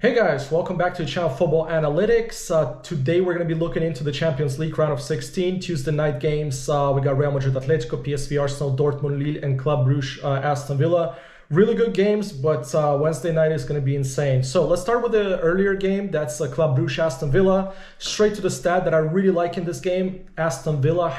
Hey guys, welcome back to the channel Football Analytics. Today we're going to be looking into the Champions League round of 16, Tuesday night games. We got Real Madrid, Atletico, PSV, Arsenal, Dortmund, Lille, and Club Brugge, Aston Villa. Really good games, but Wednesday night is going to be insane. So let's start with the earlier game. That's Club Brugge, Aston Villa. Straight to the stat that I really like in this game. Aston Villa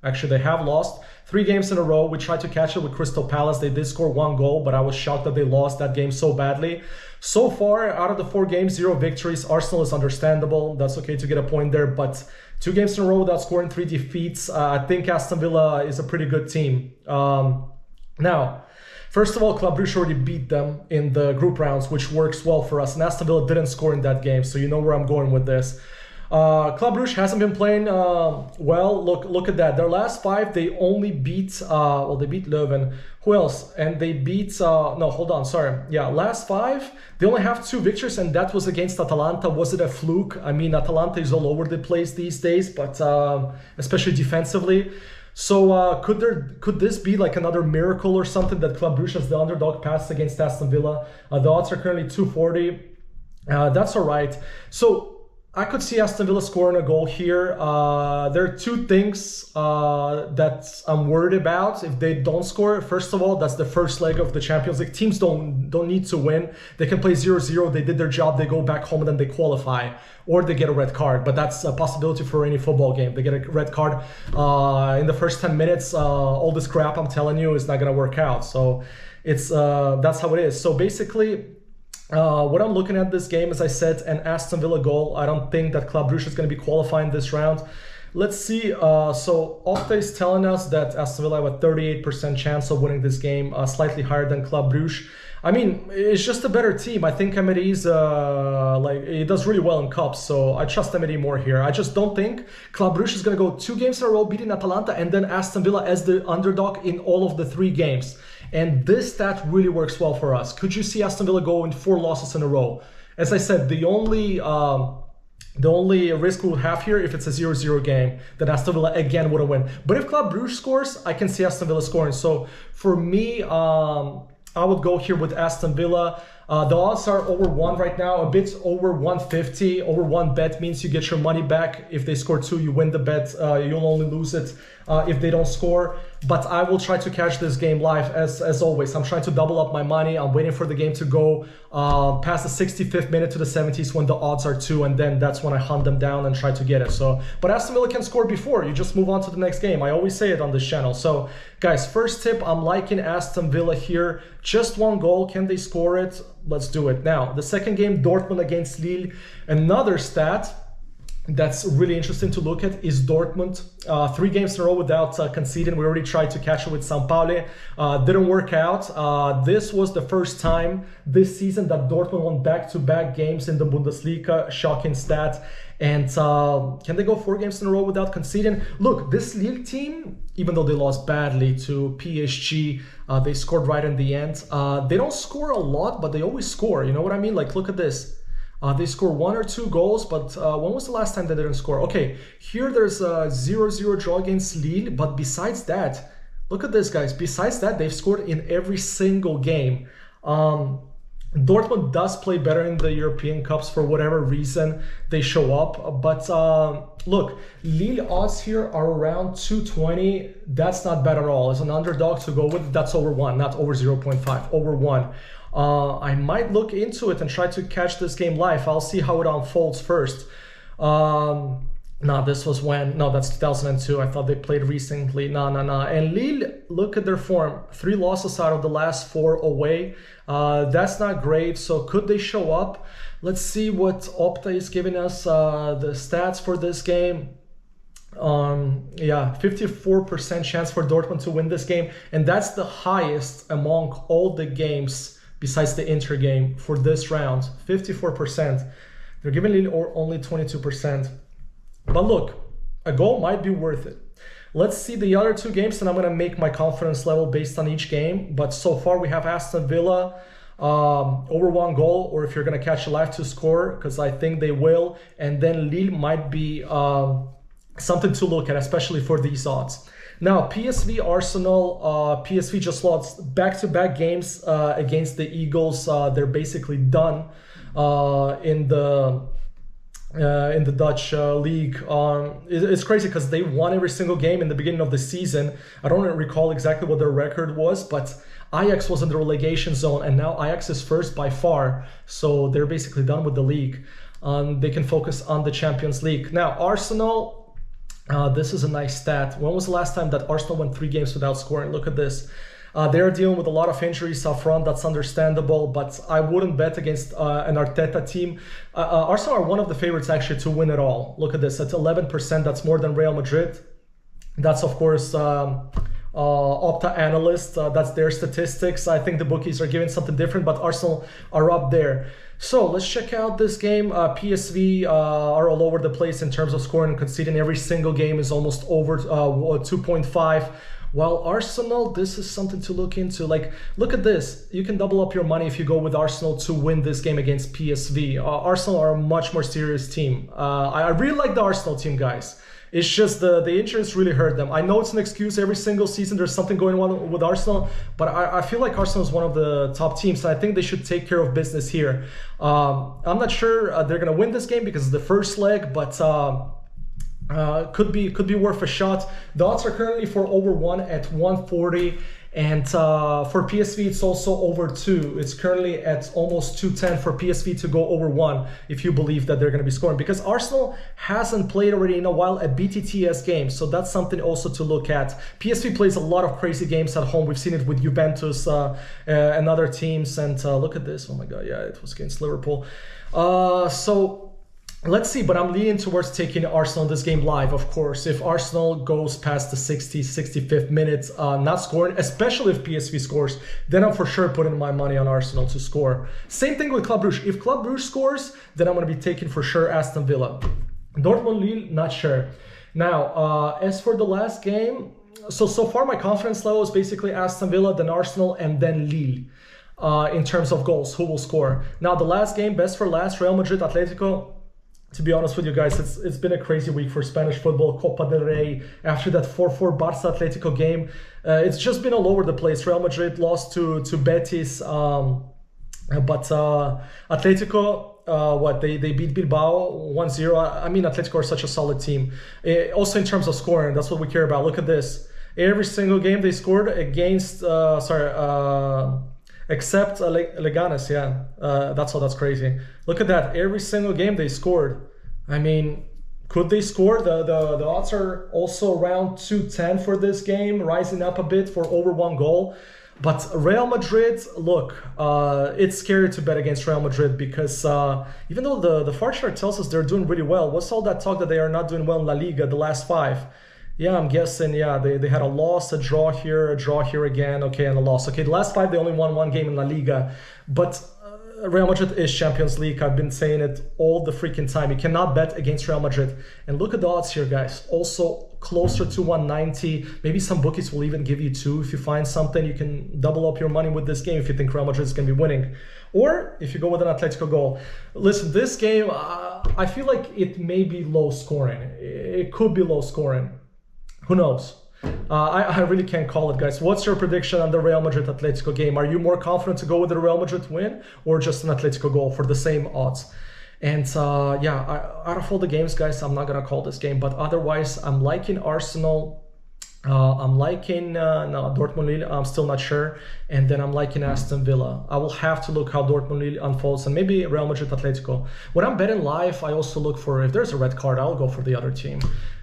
they have lost 3 games in a row. We tried to catch it with Crystal Palace. They did score 1 goal, but I was shocked that they lost that game so badly. So far, out of the 4 games, 0 victories. Arsenal is understandable. That's okay to get a point there, but 2 games in a row without scoring, 3 defeats. I think Aston Villa is a pretty good team. Now, first of all, Club Brugge already beat them in the group rounds, which works well for us. And Aston Villa didn't score in that game, so you know where I'm going with this. Club Brugge hasn't been playing well. Look at that. Their last 5, they only beat, they beat Leuven. Who else? And they beat, last 5, they only have 2 victories, and that was against Atalanta. Was it a fluke? I mean, Atalanta is all over the place these days, but especially defensively. So could this be like another miracle or something that Club Brugge as the underdog passed against Aston Villa? The odds are currently 240. That's all right. So I could see Aston Villa scoring a goal here. There are 2 things that I'm worried about if they don't score. First of all, that's the first leg of the Champions League. Teams don't need to win. They can play 0-0. They did their job. They go back home and then they qualify. Or they get a red card. But that's a possibility for any football game. They get a red card in the first 10 minutes. All this crap I'm telling you is not going to work out. So it's that's how it is. So basically, what I'm looking at this game, as I said, an Aston Villa goal. I don't think that Club Brugge is going to be qualifying this round. Let's see. So Opta is telling us that Aston Villa have a 38% chance of winning this game, slightly higher than Club Brugge. I mean, it's just a better team. I think Emery's he does really well in cups, so I trust Emery more here. I just don't think Club Brugge is going to go 2 games in a row beating Atalanta and then Aston Villa as the underdog in all of the 3 games. And this stat really works well for us. Could you see Aston Villa go in 4 losses in a row? As I said, the only risk we would have here if it's a 0-0 game, that Aston Villa again wouldn't win. But if Club Brugge scores, I can see Aston Villa scoring. So for me, I would go here with Aston Villa. The odds are over 1 right now, a bit over 150. Over 1 bet means you get your money back. If they score 2, you win the bet. You'll only lose it if they don't score. But I will try to catch this game live as always. I'm trying to double up my money. I'm waiting for the game to go past the 65th minute to the 70s when the odds are 2, and then that's when I hunt them down and try to get it. So, but Aston Villa can score before. You just move on to the next game. I always say it on this channel. So, guys, first tip, I'm liking Aston Villa here. Just 1 goal. Can they score it? Let's do it. Now, the second game, Dortmund against Lille. Another stat that's really interesting to look at is Dortmund. 3 games in a row without conceding. We already tried to catch it with São Paulo. Didn't work out. This was the first time this season that Dortmund won back-to-back games in the Bundesliga. Shocking stat. And can they go 4 games in a row without conceding? Look, this Lille team, even though they lost badly to PSG, they scored right in the end. They don't score a lot, but they always score. You know what I mean? Like, look at this. They score 1 or 2 goals, but when was the last time they didn't score? Okay, here there's a 0-0 draw against Lille, but besides that, look at this, guys. Besides that, they've scored in every single game. Dortmund does play better in the European Cups for whatever reason they show up. But look, Lille odds here are around 220. That's not bad at all. As an underdog to go with, that's over 1, not over 0.5, over 1. I might look into it and try to catch this game live. I'll see how it unfolds first. No, this was when, no, that's 2002. I thought they played recently. No. And Lille, look at their form. 3 losses out of the last 4 away. That's not great. So could they show up? Let's see what Opta is giving us, the stats for this game. 54% chance for Dortmund to win this game. And that's the highest among all the games besides the Inter game for this round. 54%. They're giving Lille only 22%. But look, a goal might be worth it. Let's see the other 2 games, and I'm going to make my confidence level based on each game. But so far, we have Aston Villa over 1 goal, or if you're going to catch a live to score, because I think they will. And then Lille might be something to look at, especially for these odds. Now, PSV Arsenal, PSV just lost back-to-back games against the Eagles. They're basically done. in the Dutch league. It's crazy because they won every single game in the beginning of the season. I don't recall exactly what their record was, but Ajax was in the relegation zone, and now Ajax is first by far. So they're basically done with the league. They can focus on the Champions League. Now, Arsenal, this is a nice stat. When was the last time that Arsenal went 3 games without scoring? Look at this. They're dealing with a lot of injuries up front. That's understandable, but I wouldn't bet against an Arteta team. Arsenal are one of the favorites actually to win it all. Look at this. At 11%, that's more than Real Madrid. That's, of course, Opta analyst. That's their statistics. I think the bookies are giving something different, but Arsenal are up there. So let's check out this game. PSV are all over the place in terms of scoring and conceding. Every single game is almost over 2.5. While Arsenal, this is something to look into. Like, look at this. You can double up your money if you go with Arsenal to win this game against PSV. Arsenal are a much more serious team. I really like the Arsenal team, guys. It's just the injuries really hurt them. I know it's an excuse every single season. There's something going on with Arsenal, but I feel like Arsenal is one of the top teams, and I think they should take care of business here. I'm not sure they're going to win this game because it's the first leg, but could be worth a shot. The odds are currently for over 1 at 140, and for PSV it's also over 2. It's currently at almost 210 for PSV to go over 1 if you believe that they're going to be scoring, because Arsenal hasn't played already in a while a BTTS game, so that's something also to look at. PSV plays a lot of crazy games at home. We've seen it with Juventus and other teams, and look at this. Oh my god, yeah, it was against Liverpool. So let's see, but I'm leaning towards taking Arsenal in this game live, of course. If Arsenal goes past the 60th, 65th minute not scoring, especially if PSV scores, then I'm for sure putting my money on Arsenal to score. Same thing with Club Brugge. If Club Brugge scores, then I'm going to be taking for sure Aston Villa. Dortmund, Lille, not sure. Now, as for the last game, so far my confidence level is basically Aston Villa, then Arsenal, and then Lille in terms of goals, who will score. Now, the last game, best for last, Real Madrid, Atletico. To be honest with you guys, it's been a crazy week for Spanish football. Copa del Rey, after that 4-4 Barca Atletico game, it's just been all over the place. Real Madrid lost to Betis, but Atletico, they beat Bilbao 1-0. I mean, Atletico are such a solid team. Also in terms of scoring, that's what we care about. Look at this. Every single game they scored against, except Leganes, yeah. That's crazy. Look at that. Every single game they scored. I mean, could they score? The odds are also around 210 for this game, rising up a bit for over 1 goal. But Real Madrid, look, it's scary to bet against Real Madrid because even though the far chart tells us they're doing really well, what's all that talk that they are not doing well in La Liga the last 5? Yeah, I'm guessing, yeah, they had a loss, a draw here again, okay, and a loss. Okay, the last 5, they only won 1 game in La Liga. But Real Madrid is Champions League. I've been saying it all the freaking time. You cannot bet against Real Madrid. And look at the odds here, guys. Also closer to 190. Maybe some bookies will even give you 2. If you find something, you can double up your money with this game if you think Real Madrid is going to be winning. Or if you go with an Atletico goal. Listen, this game, I feel like it may be low scoring. It could be low scoring. Who knows? I really can't call it, guys. What's your prediction on the Real Madrid-Atletico game? Are you more confident to go with the Real Madrid win or just an Atletico goal for the same odds? And yeah, out of all the games, guys, I'm not going to call this game. But otherwise, I'm liking Arsenal. I'm liking Dortmund-Lille. I'm still not sure. And then I'm liking Aston Villa. I will have to look how Dortmund-Lille unfolds. And maybe Real Madrid-Atletico. When I'm betting live, I also look for, if there's a red card, I'll go for the other team.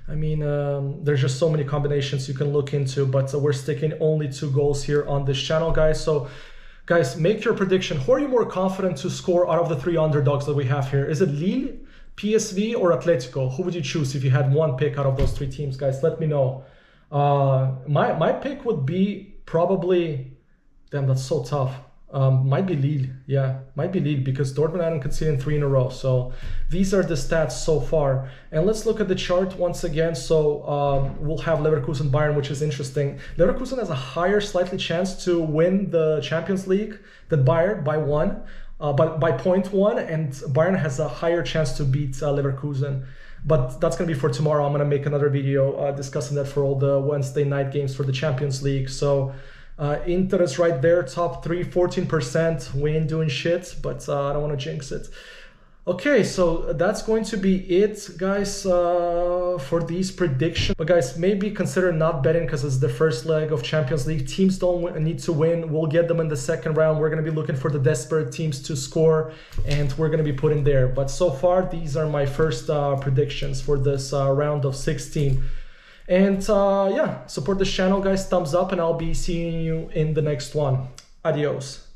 I mean, there's just so many combinations you can look into, but we're sticking only 2 goals here on this channel, guys. So, guys, make your prediction. Who are you more confident to score out of the 3 underdogs that we have here? Is it Lille, PSV, or Atletico? Who would you choose if you had one pick out of those 3 teams, guys? Let me know. My pick would be probably, damn, that's so tough. Might be Lille, yeah, might be Lille because Dortmund hadn't conceded 3 in a row. So these are the stats so far. And let's look at the chart once again. So we'll have Leverkusen Bayern, which is interesting. Leverkusen has a higher slightly chance to win the Champions League than Bayern by 1, but by 0.1, and Bayern has a higher chance to beat Leverkusen. But that's going to be for tomorrow. I'm going to make another video discussing that for all the Wednesday night games for the Champions League. So Inter is right there, top 3, 14%. We ain't doing shit, but I don't want to jinx it. Okay, so that's going to be it, guys, for these predictions. But guys, maybe consider not betting because it's the first leg of Champions League. Teams don't need to win. We'll get them in the second round. We're going to be looking for the desperate teams to score, and we're going to be put in there. But so far, these are my first predictions for this round of 16. And yeah, support this channel, guys. Thumbs up, and I'll be seeing you in the next one. Adios.